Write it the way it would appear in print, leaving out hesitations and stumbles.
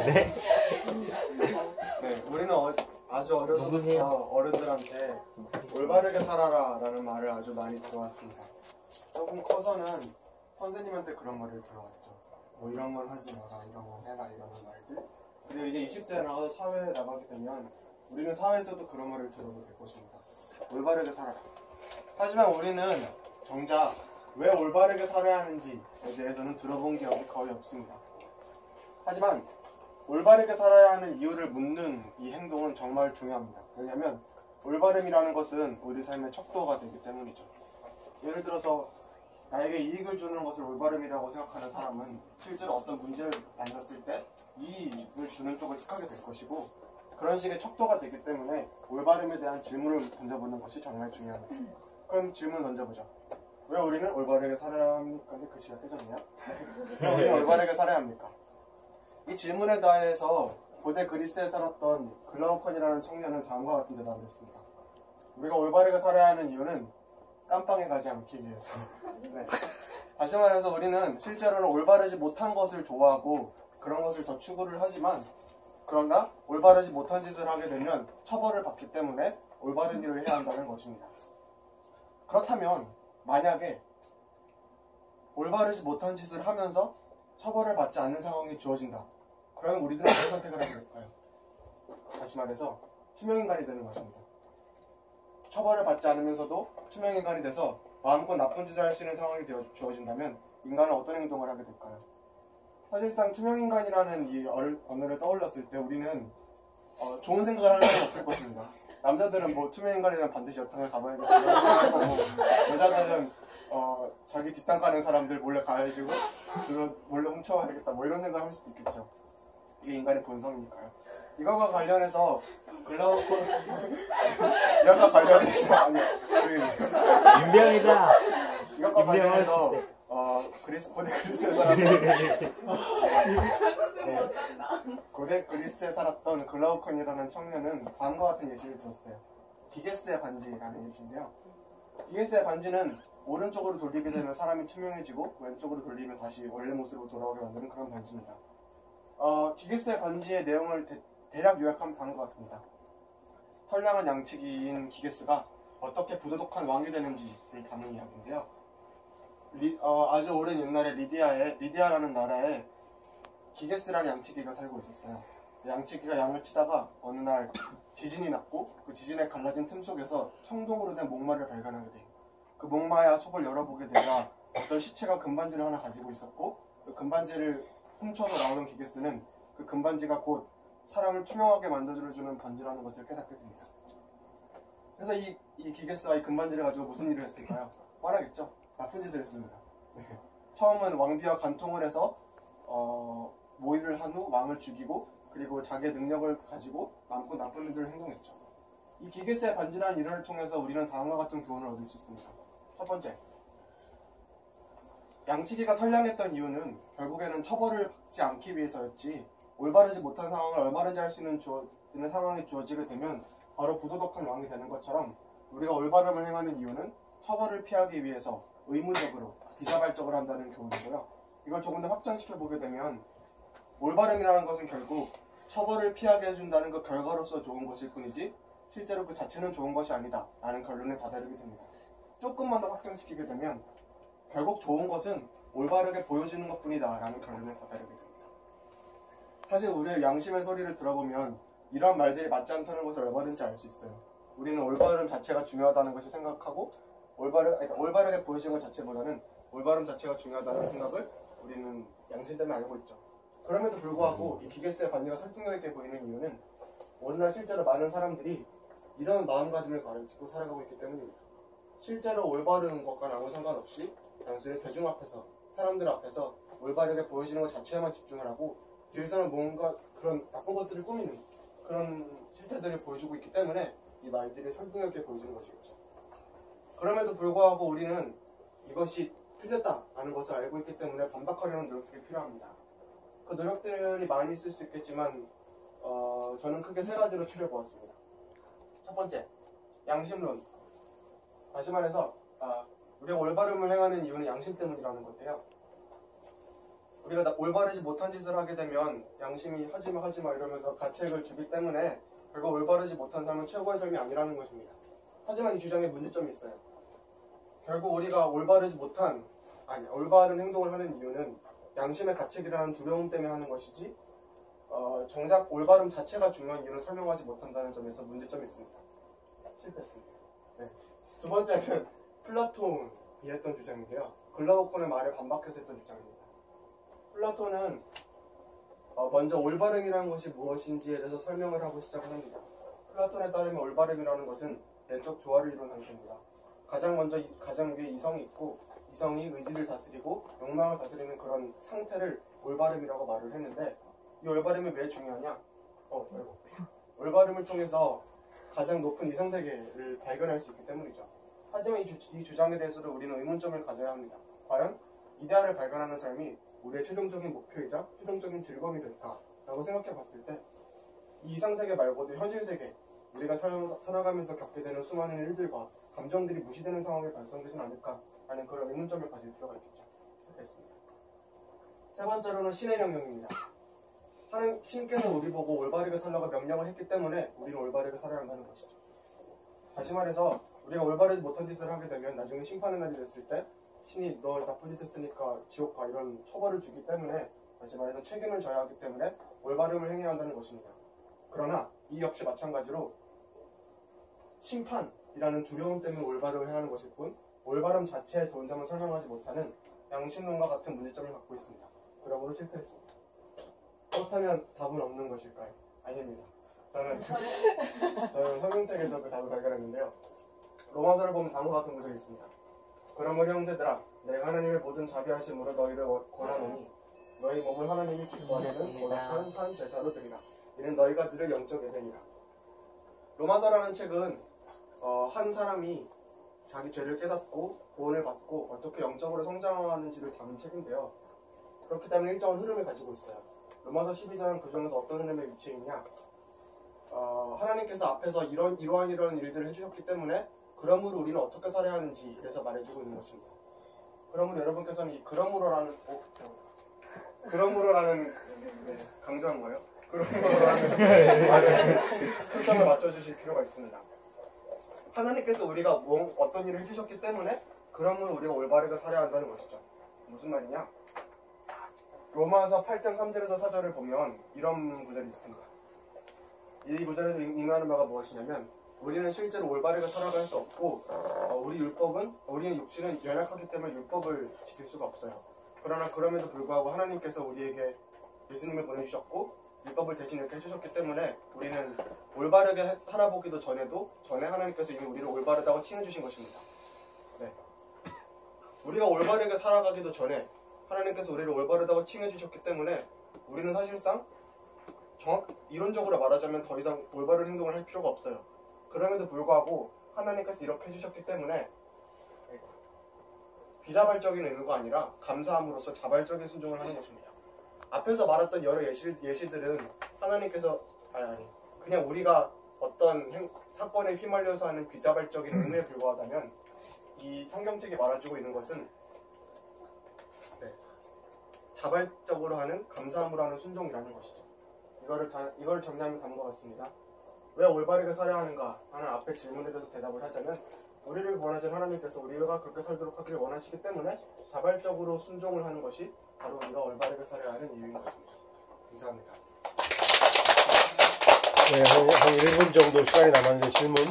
네? 네, 우리는 아주 어려서부터 어른들한테 올바르게 살아라 라는 말을 아주 많이 들어왔습니다. 조금 커서는 선생님한테 그런 말을 들어왔죠. 뭐 이런 건 하지 마라, 이런 건 해라, 이런 말들. 그리고 이제 20대에 나가서 사회에 나가게 되면 우리는 사회에서도 그런 말을 들어도 될 것입니다. 올바르게 살아라. 하지만 우리는 정작 왜 올바르게 살아야 하는지에 대해서는 들어본 기억이 거의 없습니다. 하지만 올바르게 살아야 하는 이유를 묻는 이 행동은 정말 중요합니다. 왜냐하면 올바름이라는 것은 우리 삶의 척도가 되기 때문이죠. 예를 들어서 나에게 이익을 주는 것을 올바름이라고 생각하는 사람은 실제로 어떤 문제를 만났을 때 이익을 주는 쪽을 택하게 될 것이고, 그런 식의 척도가 되기 때문에 올바름에 대한 질문을 던져보는 것이 정말 중요합니다. 그럼 질문 던져보죠. 왜 우리는 올바르게 살아야 합니까? 근데 글씨가 깨졌네요. 왜 우리는 올바르게 살아야 합니까? 이 질문에 대해서 고대 그리스에 살았던 글라우컨이라는 청년은 다음과 같은 대답을 했습니다. 우리가 올바르게 살아야 하는 이유는 깜빵에 가지 않기 위해서. 네. 다시 말해서 우리는 실제로는 올바르지 못한 것을 좋아하고 그런 것을 더 추구를 하지만, 그러나 올바르지 못한 짓을 하게 되면 처벌을 받기 때문에 올바른 일을 해야 한다는 것입니다. 그렇다면 만약에 올바르지 못한 짓을 하면서 처벌을 받지 않는 상황이 주어진다. 그러면 우리들은 어떤 선택을 하게 될까요? 다시 말해서 투명인간이 되는 것입니다. 처벌을 받지 않으면서도 투명인간이 돼서 마음껏 나쁜 짓을 할 수 있는 상황이 주어진다면 인간은 어떤 행동을 하게 될까요? 사실상 투명인간이라는 이 언어를 떠올렸을 때 우리는 좋은 생각을 하는 사람은 없을 것입니다. 남자들은 뭐 투명인간이라면 반드시 여탕을 가봐야겠다 생각할 거고, 여자들은 자기 뒷담 까는 사람들 몰래 가야지고 그거 몰래 훔쳐와야겠다 뭐 이런 생각을 할 수도 있겠죠. 이게 인간의 본성이니까요. 이거와 관련해서 글라우콘 이거와 관련해서 윤병이다. 이것과 관련해서 고대 그리스에 살았던 고대 그리스에 살았던 글라우콘이라는 청년은 다음과 같은 예시를 들었어요. 기게스의 반지라는 예시인데요. 기게스의 반지는 오른쪽으로 돌리게 되면 사람이 투명해지고 왼쪽으로 돌리면 다시 원래 모습으로 돌아오게 만드는 그런 반지입니다. 기게스의 반지의 내용을 대략 요약하면 다음과 같습니다. 선량한 양치기인 기게스가 어떻게 부도덕한 왕이 되는지를 담은 이야기인데요. 아주 오랜 옛날에 리디아라는 나라에 기게스라는 양치기가 살고 있었어요. 양치기가 양을 치다가 어느 날 지진이 났고, 그 지진에 갈라진 틈 속에서 청동으로 된 목마를 발견하게 돼요. 그 목마야 속을 열어보게 되자 어떤 시체가 금반지를 하나 가지고 있었고, 그 금반지를 훔쳐서 나오는 기게스는 그 금반지가 곧 사람을 투명하게 만들어주는 반지라는 것을 깨닫게 됩니다. 그래서 이 기게스가 이 금반지를 가지고 무슨 일을 했을까요? 말하겠죠. 나쁜 짓을 했습니다. 처음은 왕비와 간통을 해서 모의를 한 후 왕을 죽이고, 그리고 자기의 능력을 가지고 마음껏 나쁜 일을 행동했죠. 이 기게스의 반지라는 일화를 통해서 우리는 다음과 같은 교훈을 얻을 수 있습니다. 첫 번째, 양치기가 선량했던 이유는 결국에는 처벌을 받지 않기 위해서였지, 올바르지 못한 상황을 올바르지 할 수 있는 상황이 주어지게 되면 바로 부도덕한 왕이 되는 것처럼, 우리가 올바름을 행하는 이유는 처벌을 피하기 위해서 의무적으로 비자발적으로 한다는 교훈이고요. 이걸 조금 더 확장시켜보게 되면 올바름이라는 것은 결국 처벌을 피하게 해준다는 그 결과로서 좋은 것일 뿐이지 실제로 그 자체는 좋은 것이 아니다 라는 결론에 다다르게 됩니다. 조금만 더 확장시키게 되면 결국 좋은 것은 올바르게 보여지는 것 뿐이다 라는 결론에 다다르게 됩니다. 사실 우리의 양심의 소리를 들어보면 이런 말들이 맞지 않다는 것을 얼마든지 알 수 있어요. 우리는 올바름 자체가 중요하다는 것을 생각하고 올바르게 보여지는 것 자체보다는 올바름 자체가 중요하다는 생각을 우리는 양심 때문에 알고 있죠. 그럼에도 불구하고 이 기게스의 반지가 설득력 있게 보이는 이유는 오늘날 실제로 많은 사람들이 이런 마음가짐을 가지고 살아가고 있기 때문입니다. 실제로 올바른 것과는 아무 상관없이 단순히 대중 앞에서, 사람들 앞에서 올바르게 보여지는 것 자체에만 집중을 하고 뒤에서는 뭔가 그런 나쁜 것들을 꾸미는 그런 실태들을 보여주고 있기 때문에 이 말들이 설득력 있게 보여지는 것이겠죠. 그럼에도 불구하고 우리는 이것이 틀렸다라는 것을 알고 있기 때문에 반박하려는 노력들이 필요합니다. 그 노력들이 많이 있을 수 있겠지만 저는 크게 세 가지로 추려보았습니다. 첫 번째, 양심론. 다시 말해서 우리가 올바름을 행하는 이유는 양심 때문이라는 건데요. 우리가 올바르지 못한 짓을 하게 되면 양심이 하지마 이러면서 가책을 주기 때문에 결국 올바르지 못한 삶은 최고의 삶이 아니라는 것입니다. 하지만 이 주장에 문제점이 있어요. 결국 우리가 올바른 행동을 하는 이유는 양심의 가책이라는 두려움 때문에 하는 것이지 정작 올바름 자체가 중요한 이유는 설명하지 못한다는 점에서 문제점이 있습니다. 실패했습니다. 네. 두 번째는 플라톤이 했던 주장인데요. 글라우콘의 말에 반박해서 했던 주장입니다. 플라톤은 먼저 올바름이라는 것이 무엇인지에 대해서 설명을 하고 시작을 합니다. 플라톤에 따르면 올바름이라는 것은 내적 조화를 이룬 상태입니다. 가장 위에 이성이 있고 이성이 의지를 다스리고 욕망을 다스리는 그런 상태를 올바름이라고 말을 했는데 이 올바름이 왜 중요하냐? 올바름을 통해서 가장 높은 이성세계를 발견할 수 있기 때문이죠. 하지만 이 주장에 대해서도 우리는 의문점을 가져야 합니다. 과연 이데알을 발견하는 삶이 우리의 최종적인 목표이자 최종적인 즐거움이 될까라고 생각해 봤을 때 이 이상세계 말고도 현실세계, 우리가 살아가면서 겪게 되는 수많은 일들과 감정들이 무시되는 상황이 발생되진 않을까라는 그런 의문점을 가질 필요가 있겠죠. 됐습니다. 세 번째로는 신의 명령입니다. 신께서 우리 보고 올바르게 살라고 명령을 했기 때문에 우리는 올바르게 살아야 한다는 것이죠. 다시 말해서 우리가 올바르지 못한 짓을 하게 되면 나중에 심판의 날이 됐을 때 신이 너 나쁜 짓 했으니까 지옥 가 이런 처벌을 주기 때문에 다시 말해서 책임을 져야 하기 때문에 올바름을 행해야 한다는 것입니다. 그러나 이 역시 마찬가지로 심판이라는 두려움 때문에 올바름을 행하는 것일 뿐 올바름 자체의 좋은 점을 설명하지 못하는 양심론과 같은 문제점을 갖고 있습니다. 그러므로 실패했습니다. 그렇다면 답은 없는 것일까요? 아닙니다. 저는 성경책에서 그 답을 발견했는데요. 로마서를 보면 다음과 같은 구절이 있습니다. 그러므로 형제들아 내가 하나님의 모든 자비하심으로 너희를 권하노니 너희 몸을 하나님이 기뻐하시는 고락한 산 제사로 드리라. 이는 너희가 들을 영적 예배니라. 로마서라는 책은 한 사람이 자기 죄를 깨닫고 구원을 받고 어떻게 영적으로 성장하는지를 담은 책인데요. 그렇기 때문에 일정한 흐름을 가지고 있어요. 로마서 12장은 그 중에서 어떤 흐름에 위치해 있냐? 하나님께서 앞에서 이러한 일들을 해주셨기 때문에 그러므로 우리는 어떻게 살아야 하는지 그래서 말해주고 있는 것입니다. 그러므로 여러분께서는 이 그러므로라는 강조한 거예요? 그러므로라는 말에 초점을 맞춰주실 필요가 있습니다. 하나님께서 우리가 어떤 일을 해주셨기 때문에 그러므로 우리가 올바르게 살아야 한다는 것이죠. 무슨 말이냐? 로마서 8장 3절에서 4절을 보면 이런 구절이 있습니다. 이 구절에서 의미하는 바가 무엇이냐면 우리는 실제로 올바르게 살아갈 수 없고 우리의 육신은 연약하기 때문에 율법을 지킬 수가 없어요. 그러나 그럼에도 불구하고 하나님께서 우리에게 예수님을 보내주셨고 율법을 대신 이렇게 해주셨기 때문에 우리는 올바르게 살아보기도 전에 하나님께서 이미 우리를 올바르다고 칭해주신 것입니다. 네. 우리가 올바르게 살아가기도 전에 하나님께서 우리를 올바르다고 칭해주셨기 때문에 우리는 사실상 이론적으로 말하자면 더 이상 올바른 행동을 할 필요가 없어요. 그럼에도 불구하고 하나님께서 이렇게 해주셨기 때문에 비자발적인 의무가 아니라 감사함으로써 자발적인 순종을 하는 것입니다. 앞에서 말했던 여러 예시들은 하나님께서 그냥 우리가 어떤 사건에 휘말려서 하는 비자발적인 의무에 불과하다면 이 성경책이 말해주고 있는 것은 자발적으로 하는 감사함으로 하는 순종이라는 것이죠. 이거를 정리하면 다음과 같습니다. 왜 올바르게 살아야 하는가 하는 앞에 질문에 대해서 대답을 하자면 우리를 구원하신 하나님께서 우리가 그렇게 살도록 하기를 원하시기 때문에 자발적으로 순종을 하는 것이 바로 우리가 올바르게 살아야 하는 이유인 것입니다. 감사합니다. 네, 한 1분 정도 시간이 남았는데 질문